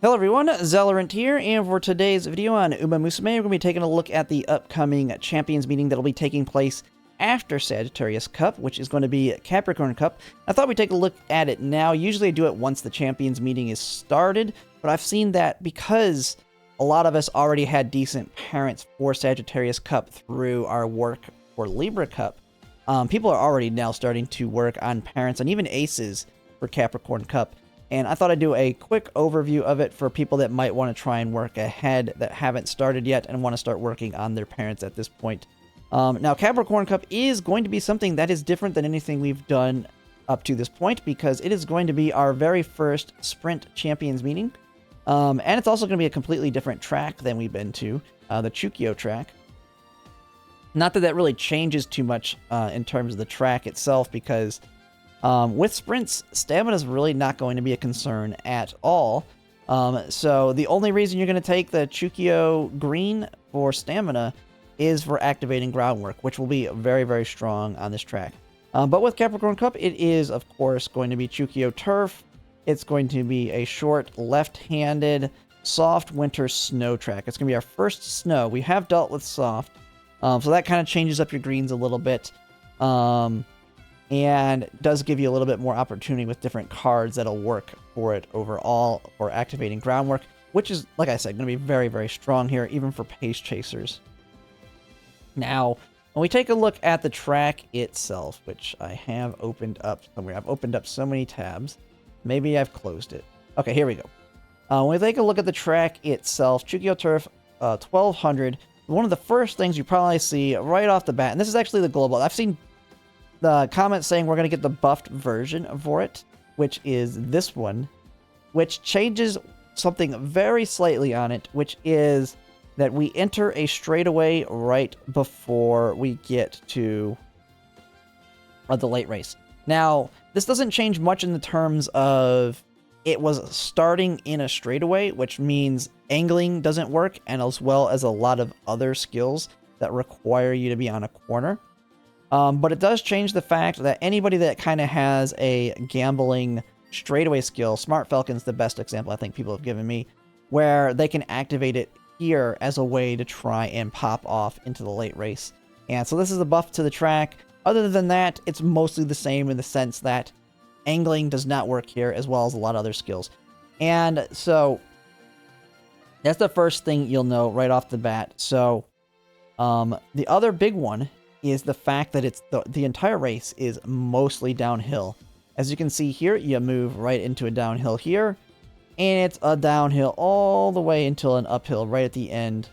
Hello everyone, Zelorant here, and for today's video on Umamusume, we're going to be taking a look at the upcoming Champions meeting that will be taking place after Sagittarius Cup, which is going to be Capricorn Cup. I thought we'd take a look at it now. Usually I do it once the Champions meeting is started, but I've seen that because a lot of us already had decent parents for Sagittarius Cup through our work for Libra Cup. People are already now starting to work on parents and even aces for Capricorn Cup. And I thought I'd do a quick overview of it for people that might want to try and work ahead that haven't started yet and want to start working on their parents at this point. Now, Capricorn Cup is going to be something that is different than anything we've done up to this point because it is going to be our very first Sprint Champions meeting. And it's also going to be a completely different track than we've been to, the Chukio track. Not that that really changes too much in terms of the track itself because with sprints, stamina is really not going to be a concern at all. So the only reason you're going to take the Chukio green for stamina is for activating groundwork, which will be very, very strong on this track. But with Capricorn Cup, it is, of course, going to be Chukio turf. It's going to be a short, left-handed, soft winter snow track. It's going to be our first snow. We have dealt with soft, so that kind of changes up your greens a little bit. And does give you a little bit more opportunity with different cards that'll work for it overall for activating groundwork, which is, like I said, going to be very, very strong here, even for pace chasers. Now, when we take a look at the track itself, which I have opened up somewhere, I've opened up so many tabs, maybe I've closed it. Okay, here we go. When we take a look at the track itself, Chukio Turf 1200, one of the first things you probably see right off the bat, and this is actually the global, I've seen the comments saying we're going to get the buffed version for it, which is this one, which changes something very slightly on it, which is that we enter a straightaway right before we get to the late race. Now, this doesn't change much in the terms of it was starting in a straightaway, which means angling doesn't work, and as well as a lot of other skills that require you to be on a corner. But it does change the fact that anybody that kind of has a gambling straightaway skill, Smart Falcon's the best example I think people have given me, where they can activate it here as a way to try and pop off into the late race. And so this is a buff to the track. Other than that, it's mostly the same in the sense that angling does not work here, as well as a lot of other skills. And so that's the first thing you'll know right off the bat. So the other big one is the fact that it's the entire race is mostly downhill. As you can see here, you move right into a downhill here, and it's a downhill all the way until an uphill right at the end,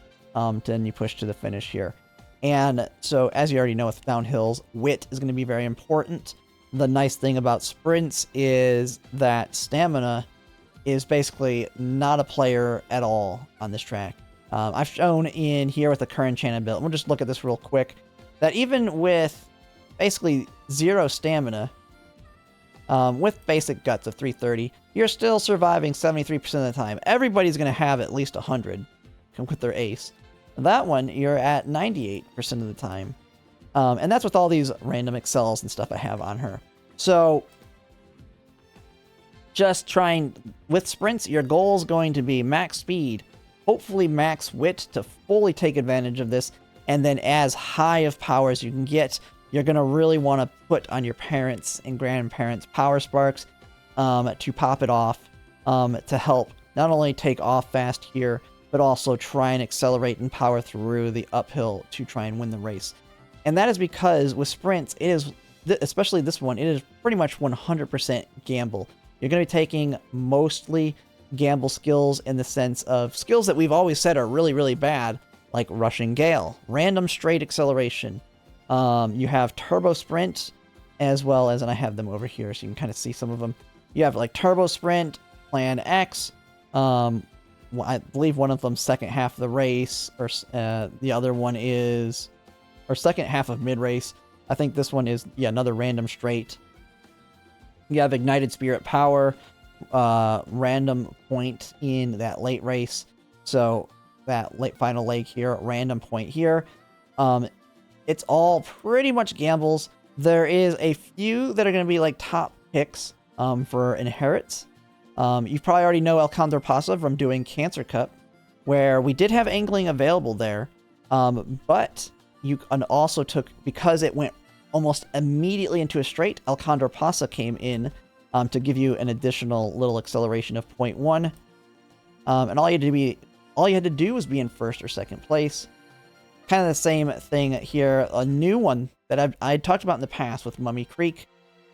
then you push to the finish here. And so, as you already know with downhills, wit is going to be very important. The nice thing about sprints is that stamina is basically not a player at all on this track. I've shown in here with the current enchanted build, we'll just look at this real quick, that even with basically 0 stamina, with basic guts of 330, you're still surviving 73% of the time. Everybody's going to have at least 100 with their ace. That one, you're at 98% of the time. And that's with all these random excels and stuff I have on her. So, just trying, with sprints, your goal is going to be max speed, hopefully max wit to fully take advantage of this, and then as high of power as you can get, you're going to really want to put on your parents' and grandparents' power sparks to pop it off, to help not only take off fast here, but also try and accelerate and power through the uphill to try and win the race. And that is because with sprints, it is, especially this one, it is pretty much 100% gamble. You're going to be taking mostly gamble skills in the sense of skills that we've always said are really, really bad, like Rushing Gale, Random Straight Acceleration. You have Turbo Sprint, as well as, and I have them over here so you can kind of see some of them. You have like Turbo Sprint, Plan X, I believe one of them second half of the race, or the other one is, or second half of mid-race. I think this one is, yeah, another Random Straight. You have Ignited Spirit Power, random point in that late race. So that late final leg here, random point here. It's all pretty much gambles. There is a few that are going to be like top picks for inherits. You probably already know El Condor Pasa from doing Cancer Cup, where we did have angling available there, but you also took, because it went almost immediately into a straight, El Condor Pasa came in to give you an additional little acceleration of 0.1. And all you had to do was be in first or second place. Kind of the same thing here. A new one that I talked about in the past with Mummy Creek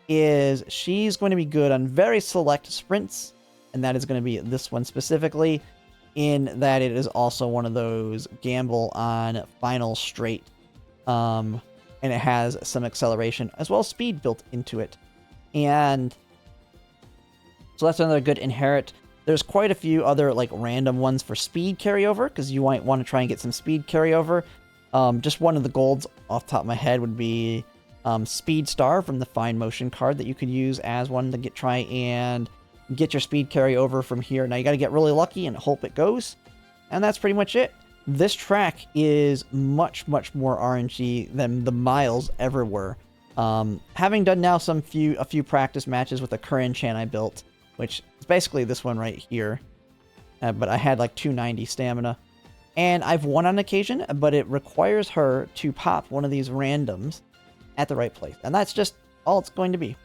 is she's going to be good on very select sprints, and that is going to be this one specifically, in that it is also one of those gamble on final straight. And it has some acceleration as well as speed built into it. And so that's another good inherit. There's quite a few other like random ones for speed carryover, because you might want to try and get some speed carryover. Just one of the golds off the top of my head would be Speed Star from the Fine Motion card that you could use as one to try and get your speed carryover from here. Now you got to get really lucky and hope it goes. And that's pretty much it. This track is much, much more RNG than the miles ever were. Having done now a few practice matches with a Curran-chan I built, which is basically this one right here. But I had like 290 stamina. And I've won on occasion, but it requires her to pop one of these randoms at the right place. And that's just all it's going to be.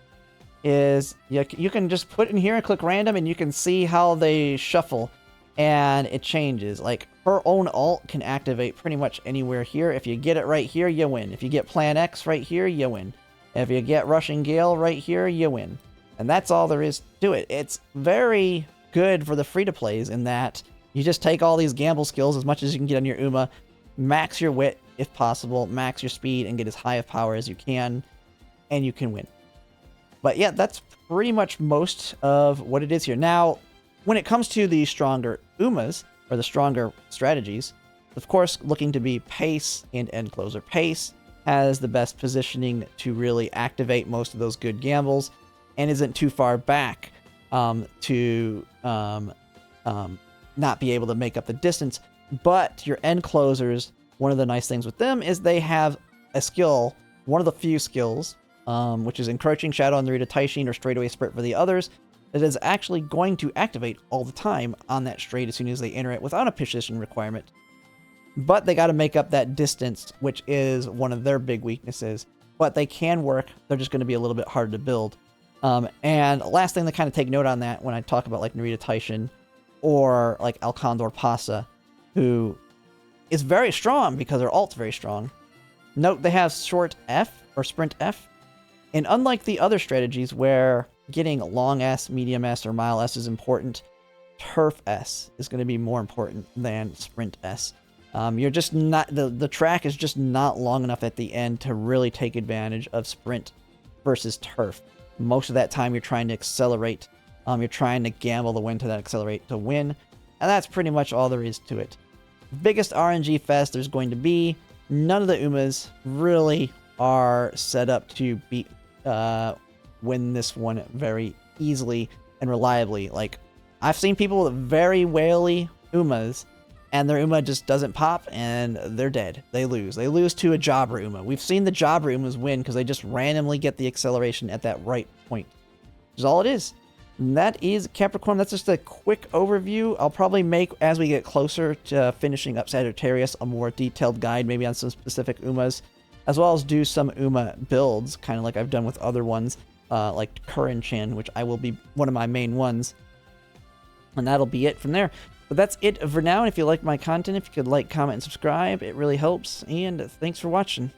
Is you can just put in here and click random, and you can see how they shuffle. And it changes. Like, her own alt can activate pretty much anywhere here. If you get it right here, you win. If you get Plan X right here, you win. If you get Rushing Gale right here, you win. And that's all there is to it. It's very good for the free-to-plays in that you just take all these gamble skills as much as you can get on your Uma, max your wit if possible, max your speed, and get as high of power as you can, and you can win. But yeah, that's pretty much most of what it is here. Now, when it comes to the stronger Umas, or the stronger strategies, of course, looking to be pace and end closer. Pace has the best positioning to really activate most of those good gambles, and isn't too far back to not be able to make up the distance. But your end closers, one of the nice things with them is they have a skill, one of the few skills, which is Encroaching Shadow on the Rita Taishin or Straightaway Sprint for the others, that is actually going to activate all the time on that straight as soon as they enter it without a position requirement. But they got to make up that distance, which is one of their big weaknesses. But they can work. They're just going to be a little bit harder to build. And last thing to kind of take note on that when I talk about like Narita Taishin or like El Condor Pasa, who is very strong because their alt's very strong. Note they have short F or sprint F. And unlike the other strategies where getting long S, medium S, or mile S is important, turf S is going to be more important than sprint S. You're just not, the track is just not long enough at the end to really take advantage of sprint versus turf. Most of that time you're trying to accelerate. You're trying to gamble the win to that accelerate to win. And that's pretty much all there is to it. Biggest RNG fest there's going to be. None of the Umas really are set up to beat win this one very easily and reliably. Like, I've seen people with very whaley Umas, and their Uma just doesn't pop, and they're dead. They lose. They lose to a Jobber Uma. We've seen the Jobber Umas win because they just randomly get the acceleration at that right point. Which is all it is. And that is Capricorn. That's just a quick overview. I'll probably make, as we get closer to finishing up Sagittarius, a more detailed guide maybe on some specific Umas, as well as do some Uma builds, kind of like I've done with other ones, like Curran-chan, which I will be one of my main ones. And that'll be it from there. But that's it for now. And if you like my content, if you could like, comment, and subscribe, it really helps. And thanks for watching.